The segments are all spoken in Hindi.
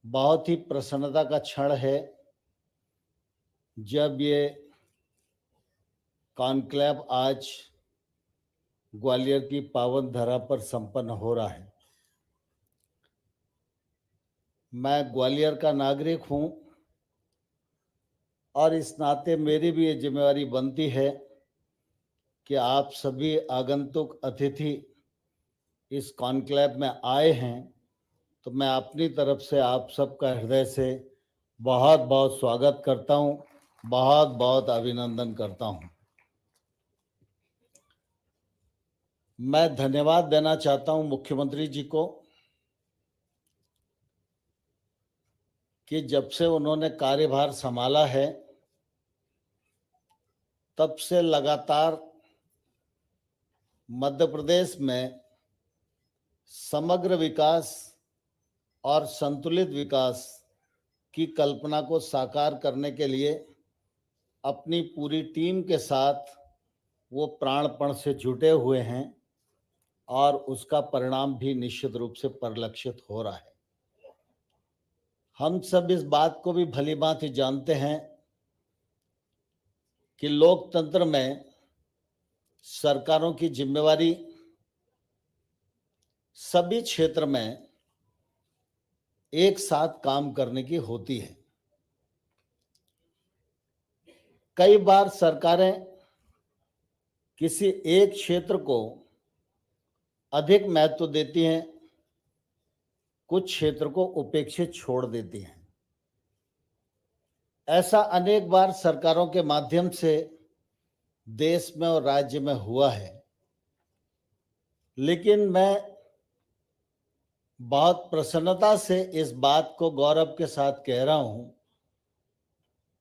बहुत ही प्रसन्नता का क्षण है जब ये कॉन्क्लेव आज ग्वालियर की पावन धरा पर संपन्न हो रहा है। मैं ग्वालियर का नागरिक हूं और इस नाते मेरी भी ये जिम्मेवारी बनती है कि आप सभी आगंतुक अतिथि इस कॉन्क्लेव में आए हैं, तो मैं अपनी तरफ से आप सबका हृदय से बहुत बहुत स्वागत करता हूं, बहुत बहुत अभिनंदन करता हूं। मैं धन्यवाद देना चाहता हूं मुख्यमंत्री जी को कि जब से उन्होंने कार्यभार संभाला है तब से लगातार मध्य प्रदेश में समग्र विकास और संतुलित विकास की कल्पना को साकार करने के लिए अपनी पूरी टीम के साथ वो प्राणपण से जुटे हुए हैं और उसका परिणाम भी निश्चित रूप से परिलक्षित हो रहा है। हम सब इस बात को भी भलीभांति जानते हैं कि लोकतंत्र में सरकारों की जिम्मेवारी सभी क्षेत्र में एक साथ काम करने की होती है। कई बार सरकारें किसी एक क्षेत्र को अधिक महत्व देती हैं, कुछ क्षेत्र को उपेक्षित छोड़ देती हैं। ऐसा अनेक बार सरकारों के माध्यम से देश में और राज्य में हुआ है, लेकिन मैं बहुत प्रसन्नता से इस बात को गौरव के साथ कह रहा हूं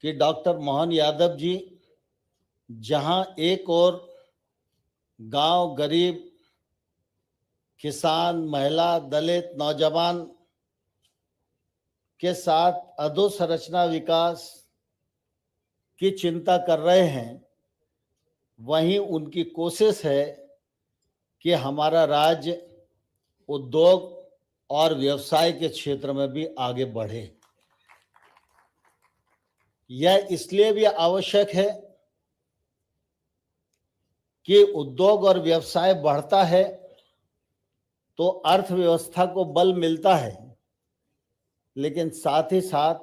कि डॉक्टर मोहन यादव जी जहां एक और गांव, गरीब, किसान, महिला, दलित, नौजवान के साथ अधोसंरचना विकास की चिंता कर रहे हैं, वहीं उनकी कोशिश है कि हमारा राज्य उद्योग और व्यवसाय के क्षेत्र में भी आगे बढ़े। यह इसलिए भी आवश्यक है कि उद्योग और व्यवसाय बढ़ता है तो अर्थव्यवस्था को बल मिलता है, लेकिन साथ ही साथ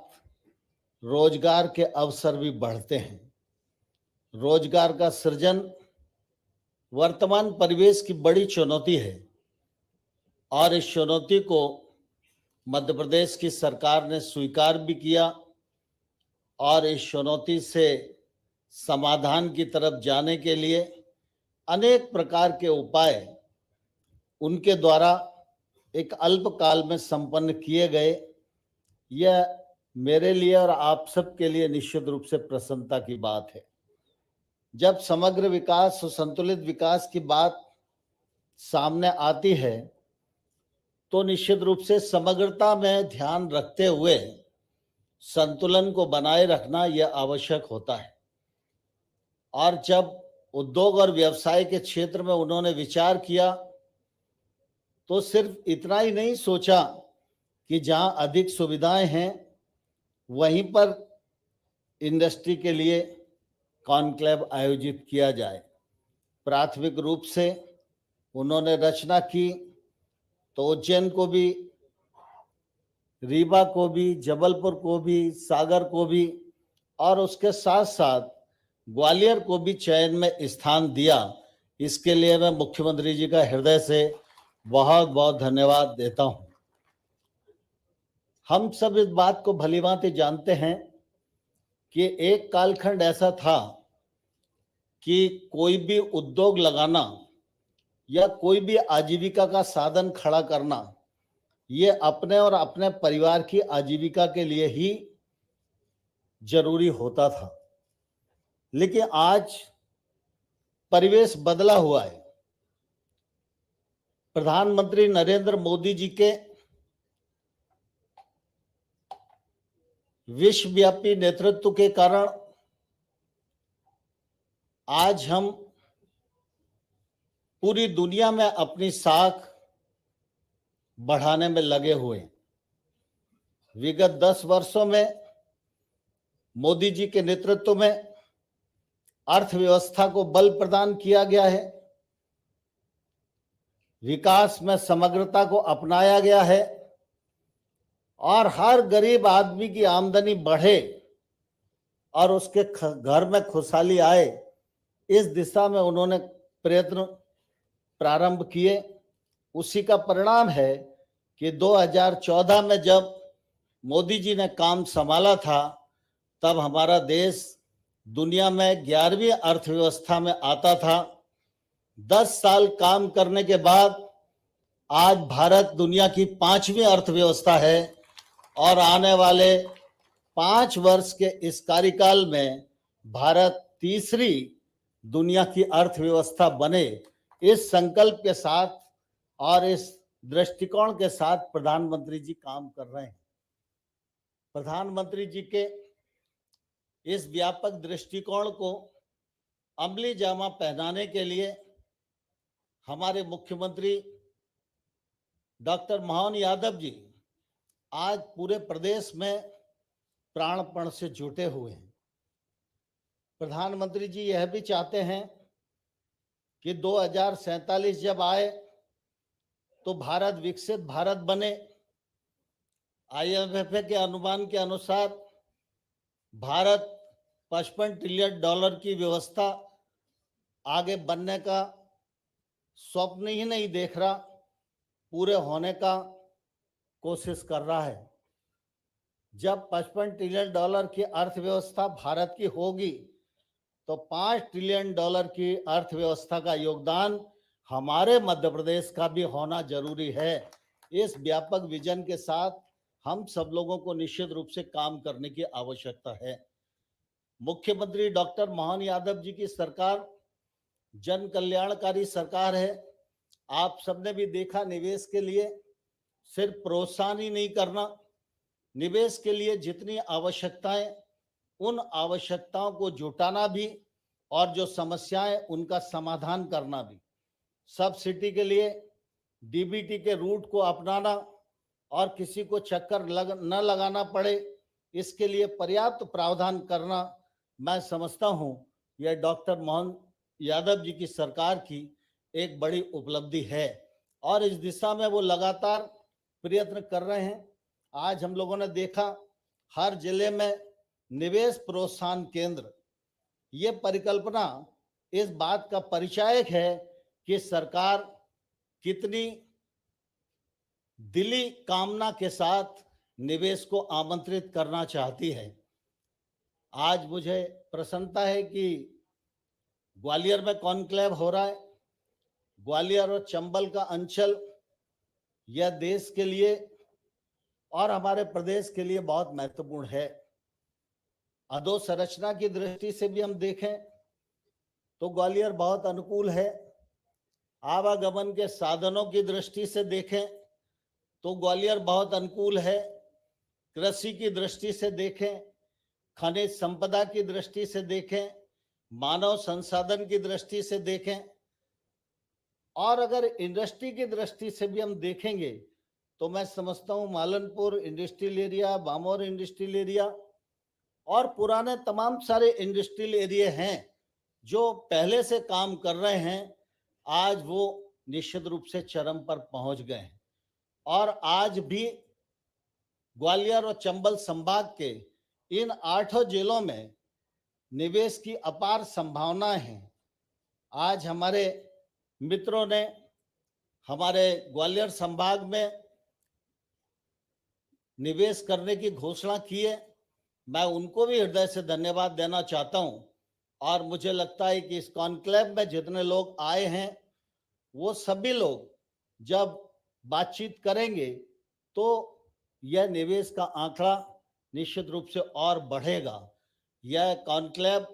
रोजगार के अवसर भी बढ़ते हैं। रोजगार का सृजन वर्तमान परिवेश की बड़ी चुनौती है और इस चुनौती को मध्य प्रदेश की सरकार ने स्वीकार भी किया और इस चुनौती से समाधान की तरफ जाने के लिए अनेक प्रकार के उपाय उनके द्वारा एक अल्पकाल में संपन्न किए गए। यह मेरे लिए और आप सबके लिए निश्चित रूप से प्रसन्नता की बात है। जब समग्र विकास और संतुलित विकास की बात सामने आती है तो निश्चित रूप से समग्रता में ध्यान रखते हुए संतुलन को बनाए रखना यह आवश्यक होता है। और जब उद्योग और व्यवसाय के क्षेत्र में उन्होंने विचार किया तो सिर्फ इतना ही नहीं सोचा कि जहां अधिक सुविधाएं हैं वहीं पर इंडस्ट्री के लिए कॉन्क्लेव आयोजित किया जाए। प्राथमिक रूप से उन्होंने रचना की तो उज्जैन को भी, रीवा को भी, जबलपुर को भी, सागर को भी और उसके साथ साथ ग्वालियर को भी चयन में स्थान दिया। इसके लिए मैं मुख्यमंत्री जी का हृदय से बहुत बहुत धन्यवाद देता हूं। हम सब इस बात को भलीभांति जानते हैं कि एक कालखंड ऐसा था कि कोई भी उद्योग लगाना या कोई भी आजीविका का साधन खड़ा करना ये अपने और अपने परिवार की आजीविका के लिए ही जरूरी होता था। लेकिन आज परिवेश बदला हुआ है। प्रधानमंत्री नरेंद्र मोदी जी के विश्वव्यापी नेतृत्व के कारण आज हम पूरी दुनिया में अपनी साख बढ़ाने में लगे हुए हैं। विगत 10 वर्षों में मोदी जी के नेतृत्व में अर्थव्यवस्था को बल प्रदान किया गया है, विकास में समग्रता को अपनाया गया है और हर गरीब आदमी की आमदनी बढ़े और उसके घर में खुशहाली आए, इस दिशा में उन्होंने प्रयत्न प्रारंभ किए। उसी का परिणाम है कि 2014 में जब मोदी जी ने काम संभाला था, तब हमारा देश दुनिया में 11वीं अर्थव्यवस्था में आता था। 10 साल काम करने के बाद आज भारत दुनिया की 5वीं अर्थव्यवस्था है और आने वाले 5 वर्ष के इस कार्यकाल में भारत तीसरी दुनिया की अर्थव्यवस्था बने, इस संकल्प के साथ और इस दृष्टिकोण के साथ प्रधानमंत्री जी काम कर रहे हैं। प्रधानमंत्री जी के इस व्यापक दृष्टिकोण को अमली जामा पहनाने के लिए हमारे मुख्यमंत्री डॉक्टर मोहन यादव जी आज पूरे प्रदेश में प्राणपण से जुटे हुए हैं। प्रधानमंत्री जी यह भी चाहते हैं कि 2047 जब आए तो भारत विकसित भारत बने। IMF के अनुमान के अनुसार भारत $55 ट्रिलियन की व्यवस्था आगे बनने का स्वप्न ही नहीं देख रहा, पूरे होने का कोशिश कर रहा है। जब $55 ट्रिलियन की अर्थव्यवस्था भारत की होगी तो $5 ट्रिलियन की अर्थव्यवस्था का योगदान हमारे मध्य प्रदेश का भी होना जरूरी है। इस व्यापक विजन के साथ हम सब लोगों को निश्चित रूप से काम करने की आवश्यकता है। मुख्यमंत्री डॉक्टर मोहन यादव जी की सरकार जन कल्याणकारी सरकार है। आप सबने भी देखा, निवेश के लिए सिर्फ प्रोत्साहन ही नहीं करना, निवेश के लिए जितनी आवश्यकताएं, उन आवश्यकताओं को जुटाना भी और जो समस्याएं उनका समाधान करना भी। सब्सिडी के लिए DBT के रूट को अपनाना और किसी को चक्कर न लगाना पड़े, इसके लिए पर्याप्त प्रावधान करना, मैं समझता हूं यह डॉक्टर मोहन यादव जी की सरकार की एक बड़ी उपलब्धि है और इस दिशा में वो लगातार प्रयत्न कर रहे हैं। आज हम लोगों ने देखा हर जिले में निवेश प्रोत्साहन केंद्र, ये परिकल्पना इस बात का परिचायक है कि सरकार कितनी दिली कामना के साथ निवेश को आमंत्रित करना चाहती है। आज मुझे प्रसन्नता है कि ग्वालियर में कॉन्क्लेव हो रहा है। ग्वालियर और चंबल का अंचल यह देश के लिए और हमारे प्रदेश के लिए बहुत महत्वपूर्ण है। अधोसंरचना की दृष्टि से भी हम देखें तो ग्वालियर बहुत अनुकूल है। आवागमन के साधनों की दृष्टि से देखें तो ग्वालियर बहुत अनुकूल है। कृषि की दृष्टि से देखें, खनिज संपदा की दृष्टि से देखें, मानव संसाधन की दृष्टि से देखें और अगर इंडस्ट्री की दृष्टि से भी हम देखेंगे तो मैं समझता हूं Malanpur industrial area, Bamor industrial area और पुराने तमाम सारे इंडस्ट्रियल एरिया हैं जो पहले से काम कर रहे हैं, आज वो निश्चित रूप से चरम पर पहुंच गए हैं और आज भी ग्वालियर और चंबल संभाग के इन 8 जिलों में निवेश की अपार संभावनाएं हैं। आज हमारे मित्रों ने हमारे ग्वालियर संभाग में निवेश करने की घोषणा की है। मैं उनको भी हृदय से धन्यवाद देना चाहता हूं और मुझे लगता है कि इस कॉन्क्लेव में जितने लोग आए हैं वो सभी लोग जब बातचीत करेंगे तो यह निवेश का आंकड़ा निश्चित रूप से और बढ़ेगा। यह कॉन्क्लेव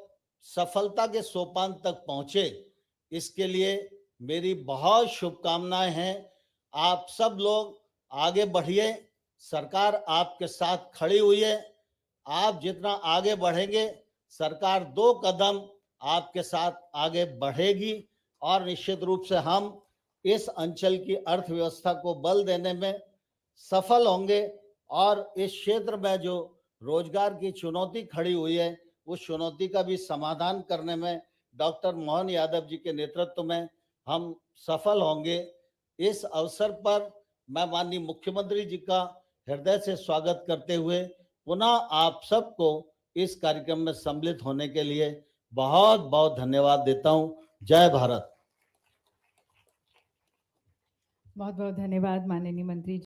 सफलता के सोपान तक पहुंचे, इसके लिए मेरी बहुत शुभकामनाएं हैं। आप सब लोग आगे बढ़िए, सरकार आपके साथ खड़ी हुई है। आप जितना आगे बढ़ेंगे, सरकार 2 कदम आपके साथ आगे बढ़ेगी और निश्चित रूप से हम इस अंचल की अर्थव्यवस्था को बल देने में सफल होंगे। और इस क्षेत्र में जो रोजगार की चुनौती खड़ी हुई है, उस चुनौती का भी समाधान करने में डॉक्टर मोहन यादव जी के नेतृत्व में हम सफल होंगे। इस अवसर पर मैं माननीय मुख्यमंत्री जी का हृदय से स्वागत करते हुए पुनः आप सबको इस कार्यक्रम में सम्मिलित होने के लिए बहुत बहुत धन्यवाद देता हूं। जय भारत। बहुत बहुत धन्यवाद माननीय मंत्री जी।